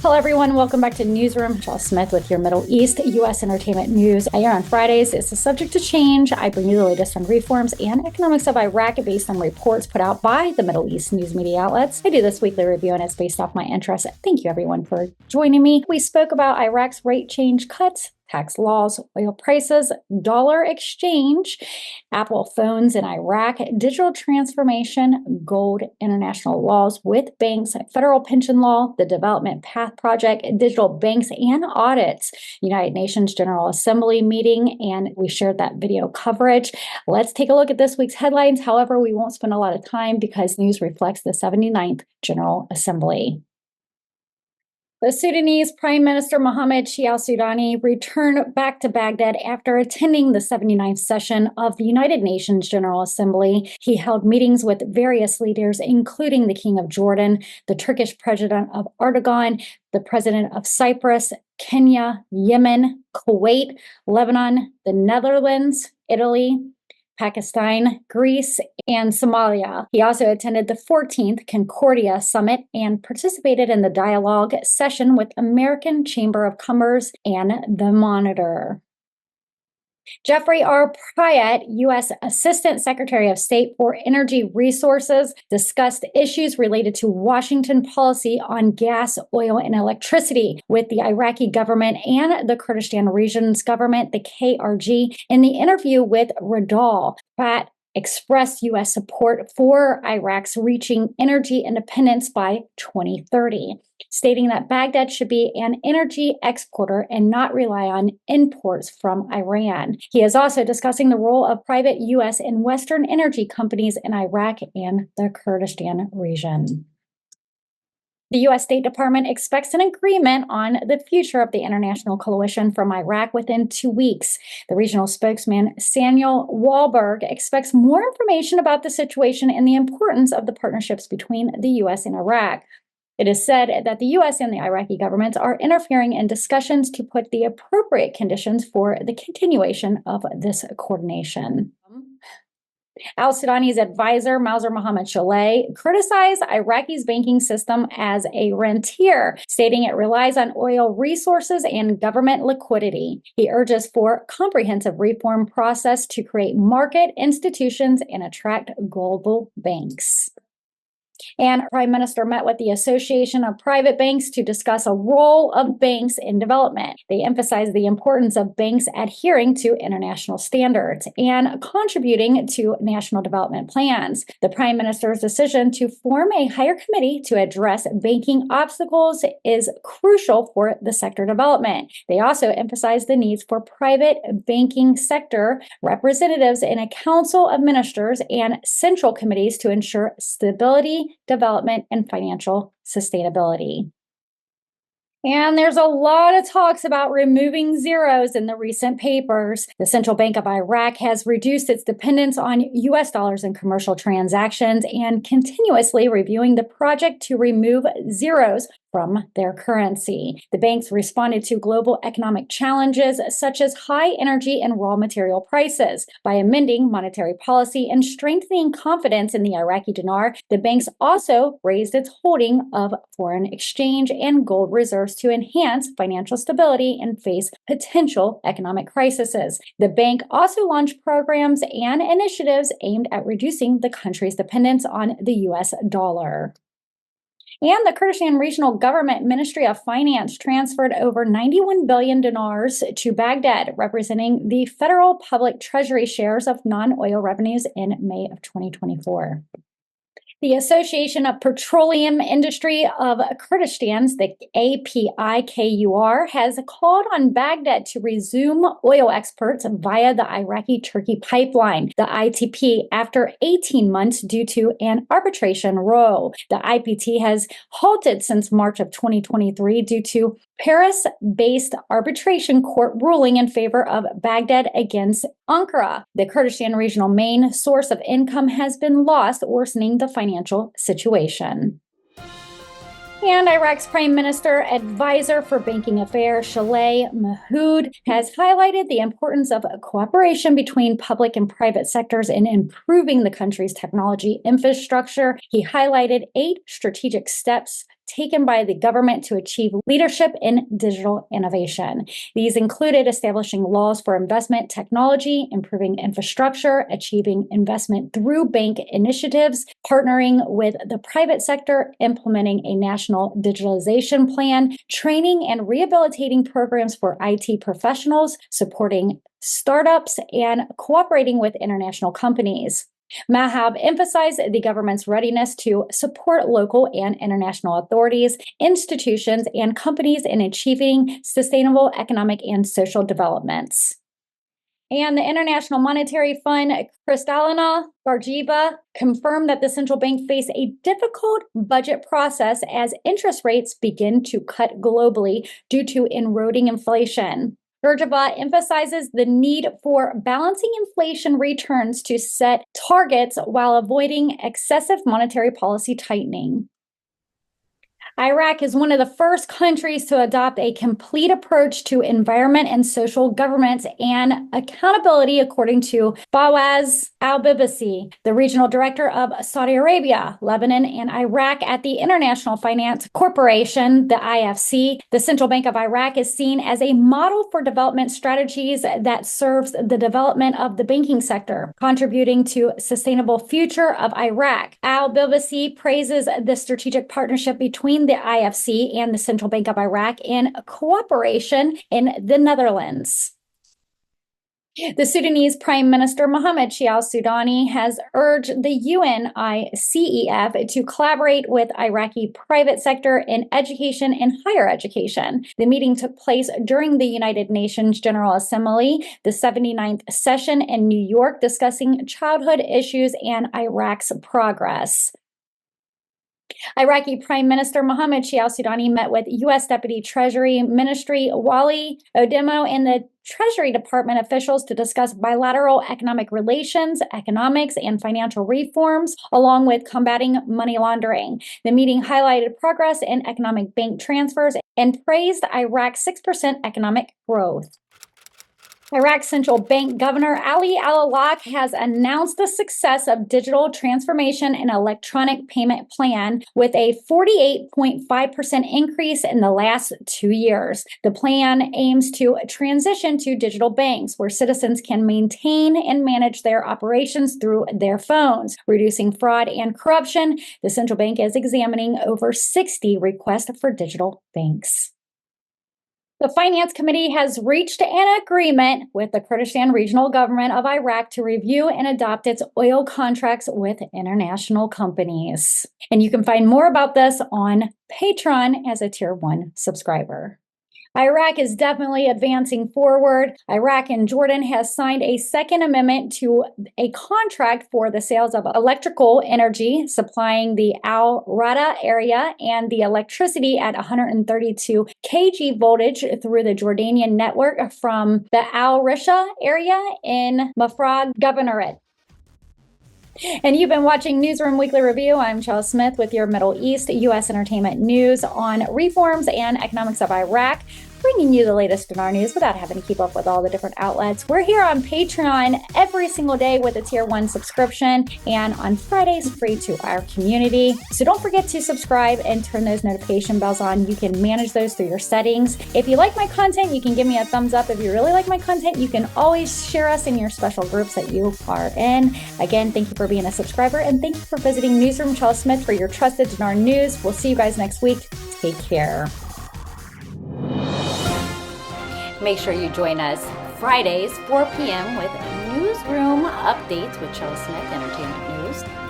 Hello, everyone. Welcome back to Room Chella Smith with your Middle East U.S. entertainment news. I air on Fridays. It's subject to change. I bring you the latest on reforms and economics of Iraq based on reports put out by the Middle East news media outlets. I do this weekly review, and it's based off my interests. Thank you, everyone, for joining me. We spoke about Iraq's rate change cuts, tax laws, oil prices, dollar exchange, Apple phones in Iraq, digital transformation, gold, international laws with banks, federal pension law, the Development Path Project, digital banks and audits, United Nations General Assembly meeting, and we shared that video coverage. Let's take a look at this week's headlines. However, we won't spend a lot of time because news reflects the 79th General Assembly. The Sudanese Prime Minister Mohammed Shia al-Sudani returned back to Baghdad after attending the 79th session of the United Nations General Assembly. He held meetings with various leaders, including the King of Jordan, the Turkish President of Erdogan, the President of Cyprus, Kenya, Yemen, Kuwait, Lebanon, the Netherlands, Italy, Pakistan, Greece, and Somalia. He also attended the 14th Concordia Summit and participated in the dialogue session with American Chamber of Commerce and the Monitor. Jeffrey R. Pyatt, U.S. Assistant Secretary of State for Energy Resources, discussed issues related to Washington policy on gas, oil, and electricity with the Iraqi government and the Kurdistan Region's government, the KRG, in the interview with Radal. Pyatt expressed U.S. support for Iraq's reaching energy independence by 2030, stating that Baghdad should be an energy exporter and not rely on imports from Iran. He is also discussing the role of private U.S. and Western energy companies in Iraq and the Kurdistan region. The U.S. State Department expects an agreement on the future of the international coalition from Iraq within 2 weeks. The regional spokesman, Samuel Wahlberg, expects more information about the situation and the importance of the partnerships between the U.S. and Iraq. It is said that the U.S. and the Iraqi governments are interfering in discussions to put the appropriate conditions for the continuation of this coordination. Al-Sudani's advisor, Mauser Mohammed Shalay, criticized Iraqi's banking system as a rentier, stating it relies on oil resources and government liquidity. He urges for a comprehensive reform process to create market institutions and attract global banks. And Prime Minister met with the Association of Private Banks to discuss a role of banks in development. They emphasized the importance of banks adhering to international standards and contributing to national development plans. The Prime Minister's decision to form a higher committee to address banking obstacles is crucial for the sector development. They also emphasized the needs for private banking sector representatives in a council of ministers and central committees to ensure stability, development, and financial sustainability. And there's a lot of talks about removing zeros in the recent papers. The Central Bank of Iraq has reduced its dependence on U.S. dollars in commercial transactions and continuously reviewing the project to remove zeros from their currency. The banks responded to global economic challenges such as high energy and raw material prices. By amending monetary policy and strengthening confidence in the Iraqi dinar, the banks also raised its holding of foreign exchange and gold reserves to enhance financial stability and face potential economic crises. The bank also launched programs and initiatives aimed at reducing the country's dependence on the U.S. dollar. And the Kurdistan Regional Government Ministry of Finance transferred over 91 billion dinars to Baghdad, representing the federal public treasury shares of non-oil revenues in May of 2024. The Association of Petroleum Industry of Kurdistan's, the APIKUR, has called on Baghdad to resume oil exports via the Iraqi-Turkey pipeline, the ITP, after 18 months due to an arbitration row. The IPT has halted since March of 2023 due to Paris-based arbitration court ruling in favor of Baghdad against Ankara. The Kurdistan regional main source of income has been lost, worsening the financial situation. And Iraq's Prime Minister Advisor for Banking Affairs, Shalay Mahmoud, has highlighted the importance of cooperation between public and private sectors in improving the country's technology infrastructure. He highlighted 8 strategic steps taken by the government to achieve leadership in digital innovation. These included establishing laws for investment technology, improving infrastructure, achieving investment through bank initiatives, partnering with the private sector, implementing a national digitalization plan, training and rehabilitating programs for IT professionals, supporting startups, and cooperating with international companies. Mahab emphasized the government's readiness to support local and international authorities, institutions, and companies in achieving sustainable economic and social developments. And the International Monetary Fund, Kristalina Georgieva, confirmed that the central bank faced a difficult budget process as interest rates begin to cut globally due to eroding inflation. Georgieva emphasizes the need for balancing inflation returns to set targets while avoiding excessive monetary policy tightening. Iraq is one of the first countries to adopt a complete approach to environment and social governance and accountability, according to Fawaz al-Bibasi, the regional director of Saudi Arabia, Lebanon, and Iraq at the International Finance Corporation, the IFC. The Central Bank of Iraq is seen as a model for development strategies that serves the development of the banking sector, contributing to sustainable future of Iraq. Al-Bibasi praises the strategic partnership between the IFC and the Central Bank of Iraq in cooperation in the Netherlands. The Sudanese Prime Minister Mohammed Shia al-Sudani has urged the UNICEF to collaborate with Iraqi private sector in education and higher education. The meeting took place during the United Nations General Assembly, the 79th session in New York, discussing childhood issues and Iraq's progress. Iraqi Prime Minister Mohammed Shia al-Sudani met with U.S. Deputy Treasury Ministry Wali Odemo and the Treasury Department officials to discuss bilateral economic relations, economics, and financial reforms, along with combating money laundering. The meeting highlighted progress in economic bank transfers and praised Iraq's 6% economic growth. Iraq's central bank governor Ali Al-Alaq has announced the success of digital transformation and electronic payment plan with a 48.5% increase in the last 2 years. The plan aims to transition to digital banks where citizens can maintain and manage their operations through their phones, reducing fraud and corruption. The central bank is examining over 60 requests for digital banks. The Finance Committee has reached an agreement with the Kurdistan Regional Government of Iraq to review and adopt its oil contracts with international companies. And you can find more about this on Patreon as a Tier 1 subscriber. Iraq is definitely advancing forward. Iraq and Jordan has signed a second amendment to a contract for the sales of electrical energy, supplying the Al Rada area and the electricity at 132 kg voltage through the Jordanian network from the Al Risha area in Mafraq Governorate. And you've been watching Newsroom Weekly Review. I'm Chella Smith with your Middle East U.S. entertainment news on reforms and economics of Iraq, bringing you the latest in our news without having to keep up with all the different outlets. We're here on Patreon every single day with a Tier 1 subscription, and on Fridays free to our community. So don't forget to subscribe and turn those notification bells on. You can manage those through your settings. If you like my content, you can give me a thumbs up. If you really like my content, you can always share us in your special groups that you are in. Again, thank you for being a subscriber, and thank you for visiting Newsroom Chella Smith for your trusted Dinar news. We'll see you guys next week. Take care. Make sure you join us Fridays, 4 p.m. with Newsroom Updates with Chella Smith Entertainment News.